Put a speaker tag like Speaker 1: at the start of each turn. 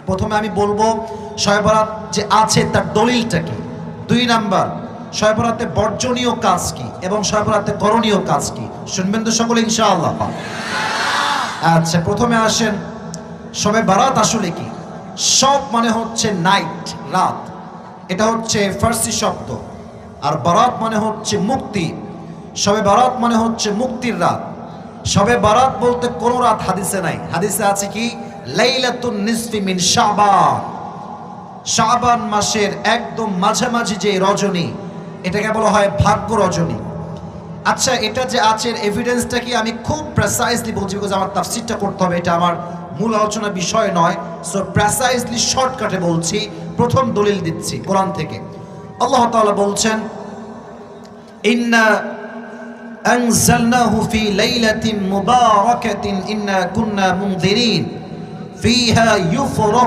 Speaker 1: প্রথমে আমি বলবো শবে বরাত যে আছে তার দলিলটা কি, 2 নাম্বার শবে বরাতে বর্জনীয় কাজ কি এবং শবে বরাতে করণীয় কাজ কি, শুনবেন তো সকলে ইনশাআল্লাহ। আচ্ছা, প্রথমে আসেন শবে বরাত আসলে কি। সব মানে হচ্ছে নাইট, রাত, এটা হচ্ছে ফার্সি শব্দ। আর বরাত মানে হচ্ছে মুক্তি। শবে বরাত মানে হচ্ছে মুক্তির রাত। শবে বরাত বলতে কোন রাত হাদিসে নাই। হাদিসে আছে কি লাইলাতুন নিসফি মিন শাবান, শাবান মাসের একদম মাঝামাঝি যে রজনী, এটাকে বলা হয় ভাগ্য রজনী। আচ্ছা, এটা যে আছে এভিডেন্সটা কি আমি খুব প্রেসাইজলি বলছি, বিকজ আমার তাফসীরটা করতে হবে, এটা আমার মূল আলোচনার বিষয় নয়। সো প্রেসাইজলি শর্টকাটে বলছি, প্রথম দলিল দিচ্ছি কোরআন থেকে। আল্লাহ তাআলা বলছেন ইন্না আনজালনাহু ফি লাইলাতিন মুবারাকাতিন ইন্না কুন্না মুনযিরিন ফিহা ইউফরাকু